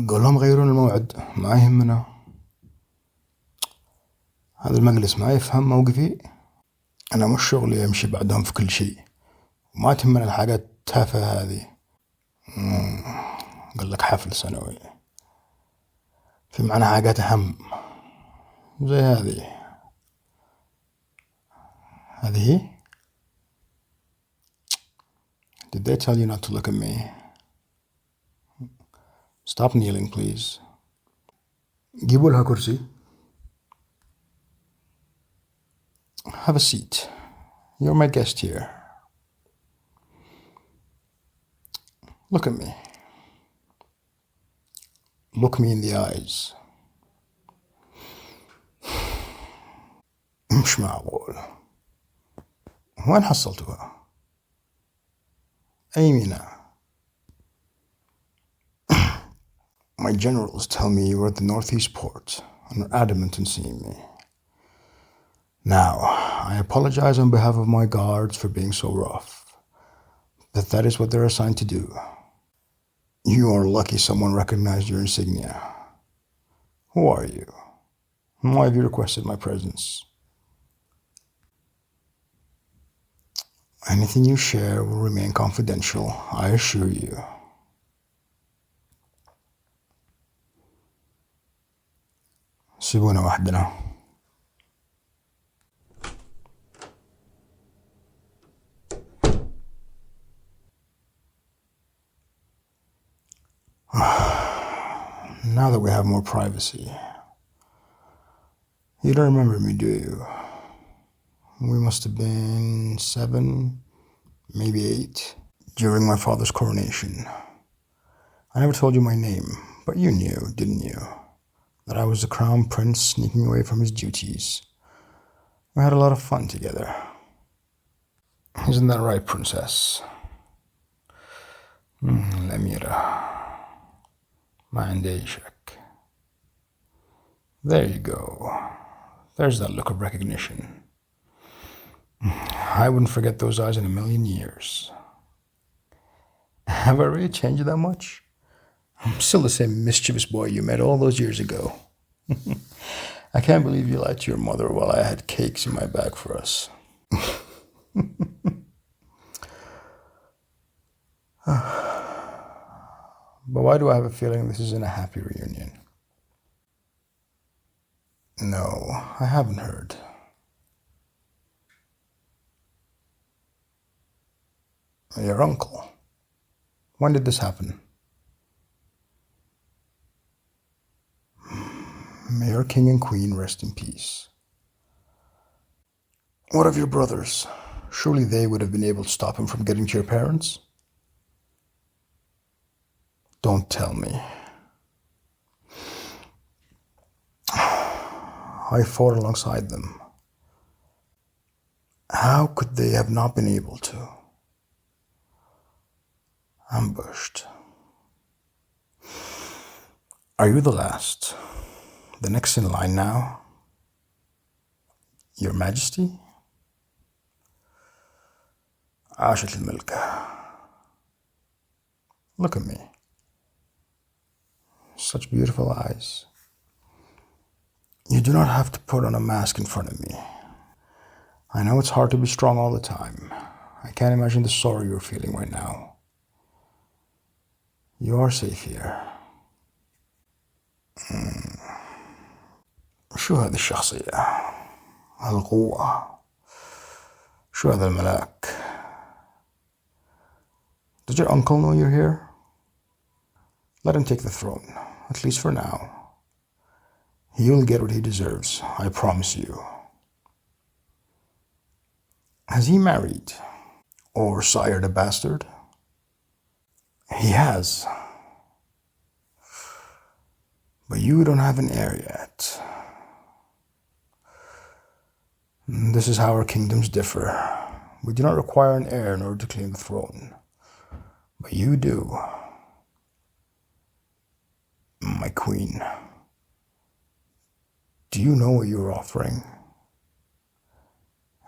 قول لهم غيرون الموعد، ما يهمنا. هذا المجلس ما يفهم موقفي. أنا مش شغلي أمشي بعدهم في كل شيء، وما تهمنا الحاجات التافهة هذه. قال لك حفل سنوي، في معنا حاجات أهم زي هذه هي. Did they tell you not to look at me? Stop kneeling, please. جيبوا لها كرسي. Have a seat. You're my guest here. Look at me. Look me in the eyes. مش معقول. وين حصلتوها؟ أي ميناء؟ My generals tell me you were at the northeast port and are adamant in seeing me. Now, I apologize on behalf of my guards for being so rough, but that is what they're assigned to do. You are lucky someone recognized your insignia. Who are you? Why have you requested my presence? Anything you share will remain confidential, I assure you. سيبونا وحدنا. Now that we have more privacy. You don't remember me, do you? We must have been 7, maybe 8, during my father's coronation. I never told you my name, but you knew, didn't you? That I was the crown prince sneaking away from his duties. We had a lot of fun together. Isn't that right, princess? الأميرة ما عندي شك. There you go. There's that look of recognition. I wouldn't forget those eyes in a million years. Have I really changed that much? I'm still the same mischievous boy you met all those years ago. I can't believe you lied to your mother while I had cakes in my bag for us. But why do I have a feeling this isn't a happy reunion? No, I haven't heard. Your uncle. When did this happen? May your king and queen rest in peace. What of your brothers? Surely they would have been able to stop him from getting to your parents? Don't tell me. I fought alongside them. How could they have not been able to? Ambushed. Are you the last? The next in line now? Your Majesty? عاشت الملكة. Look at me. Such beautiful eyes. You do not have to put on a mask in front of me. I know it's hard to be strong all the time. I can't imagine the sorrow you're feeling right now. You are safe here. شو هذه الشخصية؟ هالقوة؟ شو هذا الملاك؟ Does your uncle know you're here? Let him take the throne, at least for now. He will get what he deserves, I promise you. Has he married? Or sired a bastard? He has. But you don't have an heir yet. This is how our kingdoms differ. We do not require an heir in order to claim the throne. But you do. My queen. Do you know what you're offering?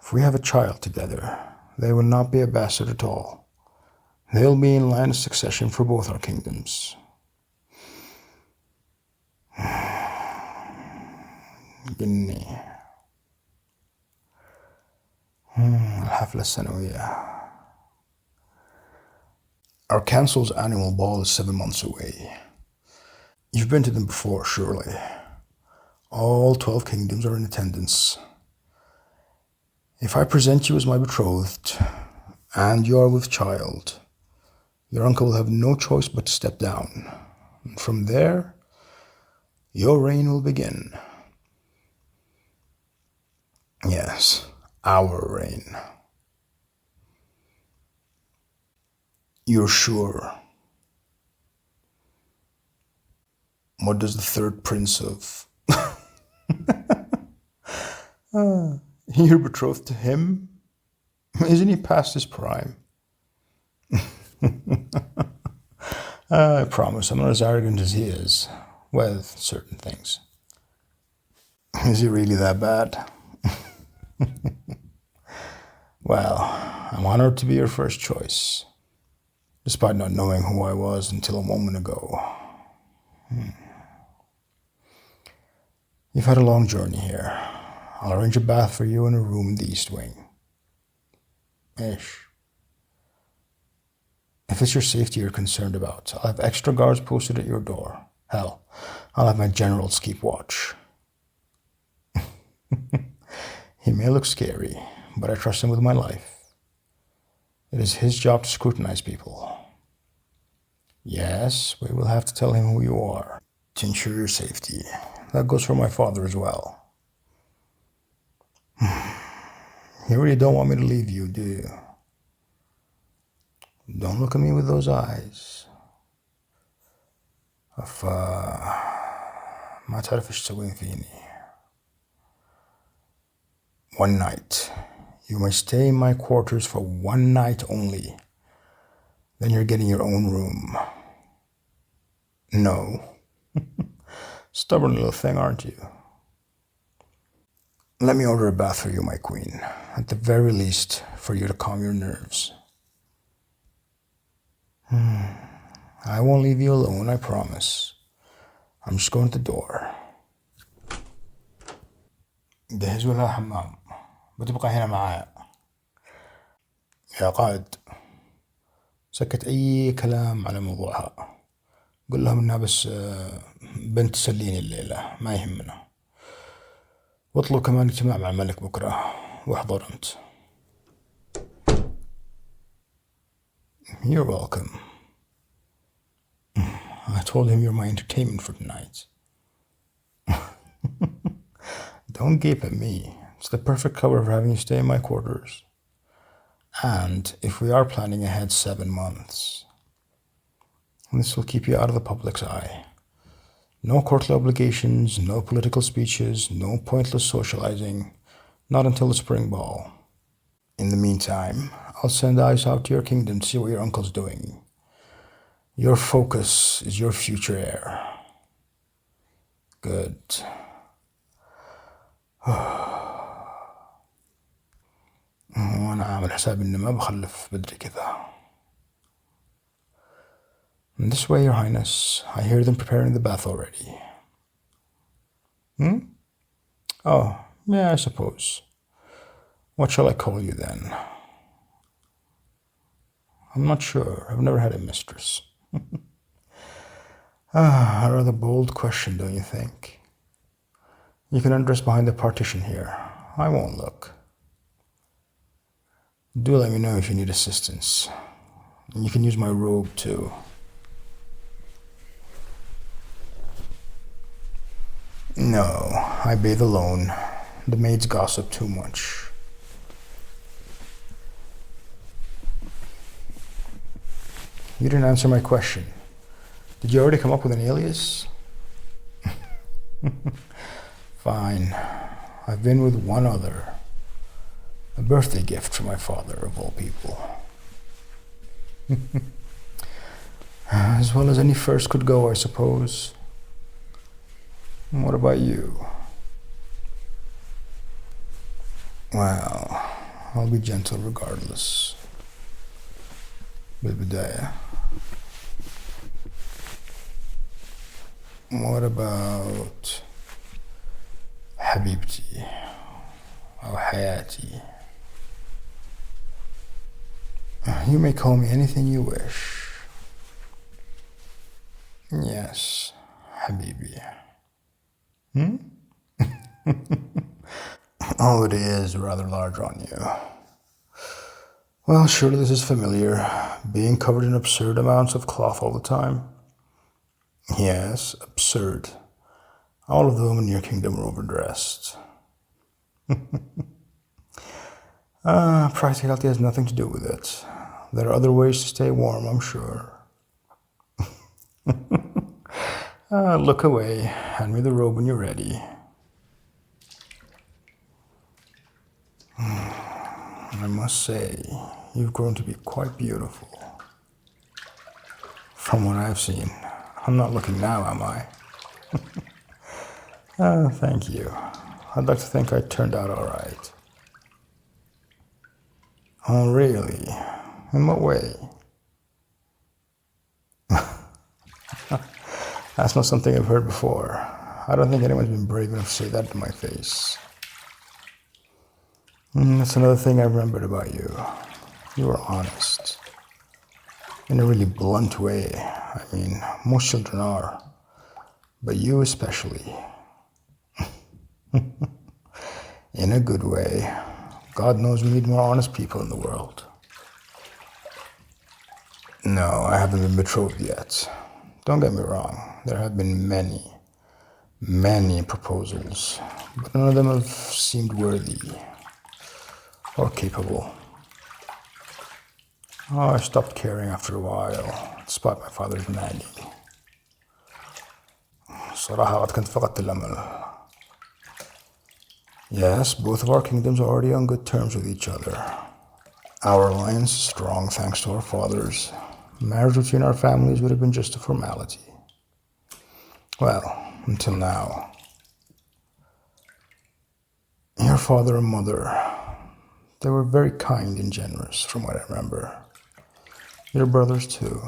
If we have a child together, they will not be a bastard at all. They'll be in line of succession for both our kingdoms. جني. الحفلة السنوية. Our council's annual ball is 7 months away. You've been to them before, surely. All 12 kingdoms are in attendance. If I present you as my betrothed, and you are with child, your uncle will have no choice but to step down. And from there, your reign will begin. Yes, our reign. You're sure? What does the third prince of... You're betrothed to him? Isn't he past his prime? I promise I'm not as arrogant as he is, with certain things. Is he really that bad? Well, I'm honored to be your first choice, despite not knowing who I was until a moment ago. You've had a long journey here. I'll arrange a bath for you in a room in the East Wing. Ish. If it's your safety you're concerned about, I'll have extra guards posted at your door. Hell, I'll have my generals keep watch. He may look scary, but I trust him with my life. It is his job to scrutinize people. Yes, we will have to tell him who you are to ensure your safety. That goes for my father as well. You really don't want me to leave you, do you? Don't look at me with those eyes. ما تعرف ايش تسوين فيني. One night. You may stay in my quarters for one night only. Then you're getting your own room. No. Stubborn little thing, aren't you? Let me order a bath for you, my queen. At the very least, for you to calm your nerves. I won't leave you alone, I promise. I'm just going to the door. جهزوا لها حمام. بتبقى هنا معايا. يا قائد. سكت أي كلام على موضوعها. قل لهم إنها بس بنت تسليني الليلة. ما يهمنا. واطلب كمان اجتماع مع الملك بكرة. واحضر أنت. You're welcome. I told him you're my entertainment for tonight. Don't gape at me. It's the perfect cover for having you stay in my quarters. And if we are planning ahead 7 months, this will keep you out of the public's eye. No courtly obligations, no political speeches, no pointless socializing, not until the spring ball. In the meantime, I'll send eyes out to your kingdom to see what your uncle's doing. Your focus is your future heir. Good. وأنا عامل حسابي إني ما بخلف بدري كذا. In this way, Your Highness, I hear them preparing the bath already. Oh, yeah, I suppose. What shall I call you then? I'm not sure. I've never had a mistress. A rather bold question, don't you think? You can undress behind the partition here. I won't look. Do let me know if you need assistance. And you can use my robe too. No, I bathe alone. The maids gossip too much. You didn't answer my question. Did you already come up with an alias? Fine. I've been with one other. A birthday gift from my father, of all people. As well as any first could go, I suppose. And what about you? Well, I'll be gentle regardless. بالبداية. What about حبيبتي أو حياتي. You may call me anything you wish. Yes, حبيبي. Oh, it is rather large on you. Well, surely this is familiar. Being covered in absurd amounts of cloth all the time. Yes, absurd. All of the women in your kingdom are overdressed. Practicality has nothing to do with it. There are other ways to stay warm, I'm sure. Look away. Hand me the robe when you're ready. I must say, you've grown to be quite beautiful. From what I've seen. I'm not looking now, am I? Thank you. I'd like to think I turned out all right. Oh, really? In what way? That's not something I've heard before. I don't think anyone's been brave enough to say that to my face. That's another thing I remembered about you. You were honest. In a really blunt way. I mean, most children are. But you especially. In a good way. God knows we need more honest people in the world. No, I haven't been betrothed yet. Don't get me wrong. There have been many proposals. But none of them have seemed worthy. Or capable. Oh, I stopped caring after a while, despite my father's nagging. صراحة قد كنت فقدت الأمل. Yes, both of our kingdoms are already on good terms with each other. Our alliance is strong thanks to our fathers. Marriage between our families would have been just a formality. Well, until now. Your father and mother, they were very kind and generous, from what I remember. Your brothers, too.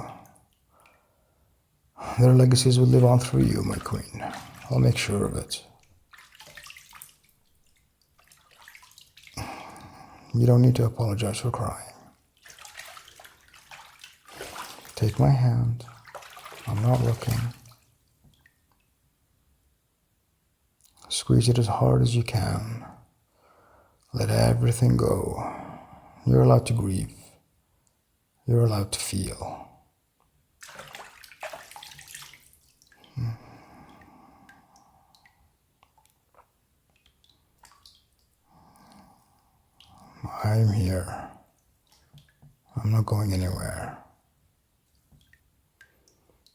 Their legacies will live on through you, my queen. I'll make sure of it. You don't need to apologize for crying. Take my hand. I'm not looking. Squeeze it as hard as you can. Let everything go. You're allowed to grieve. You're allowed to feel. I'm here. I'm not going anywhere.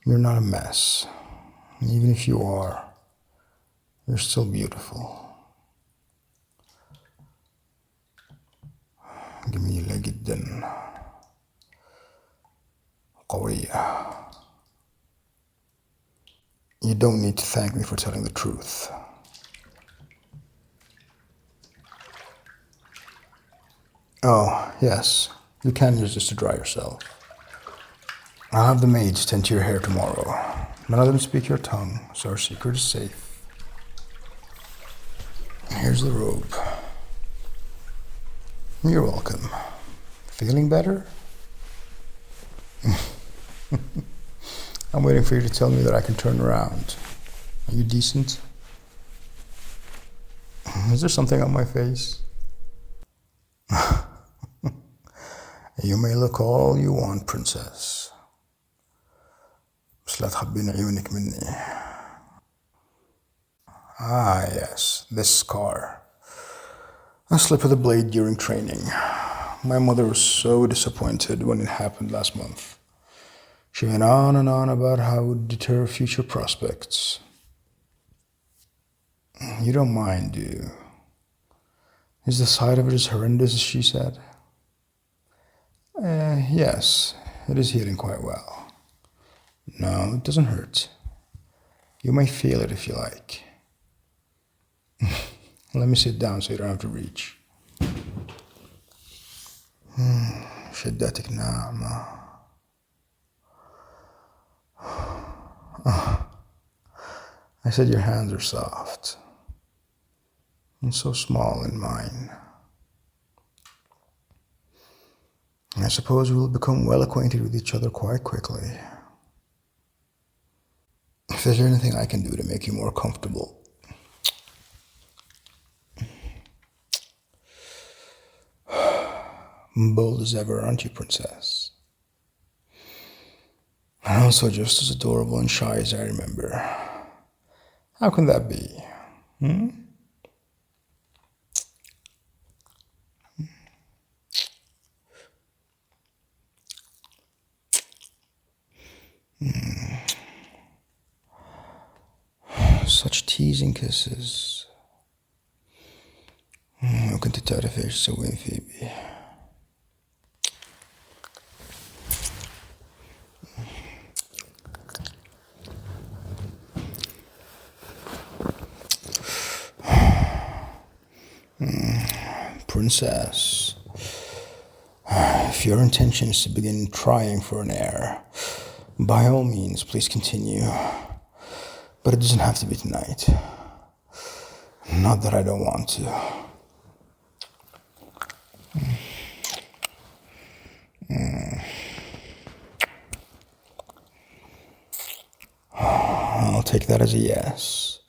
You're not a mess. And even if you are, you're still beautiful. جميلة جدا. قوية. You don't need to thank me for telling the truth. Oh, yes. You can use this to dry yourself. I'll have the maids tend to your hair tomorrow. None of them speak your tongue, so our secret is safe. Here's the robe. You're welcome. Feeling better? I'm waiting for you to tell me that I can turn around. Are you decent? Is there something on my face? You may look all you want, princess. بس لا تخبين عيونك مني. Ah, yes, this scar. A slip of the blade during training. My mother was so disappointed when it happened last month. She went on and on about how it would deter future prospects. You don't mind, do you? Is the sight of it as horrendous as she said? Yes, it is healing quite well. No, it doesn't hurt. You may feel it if you like. Let me sit down so you don't have to reach. شدتك ناعمة. I said your hands are soft. and so small in mine. I suppose we will become well acquainted with each other quite quickly. If there's anything I can do to make you more comfortable. Bold as ever, aren't you, princess? And also just as adorable and shy as I remember. How can that be? Such teasing kisses. Eu kan tentar ver så in Phoebe. Princess, if your intention is to begin trying for an heir, by all means, please continue. But it doesn't have to be tonight. Not that I don't want to. I'll take that as a yes.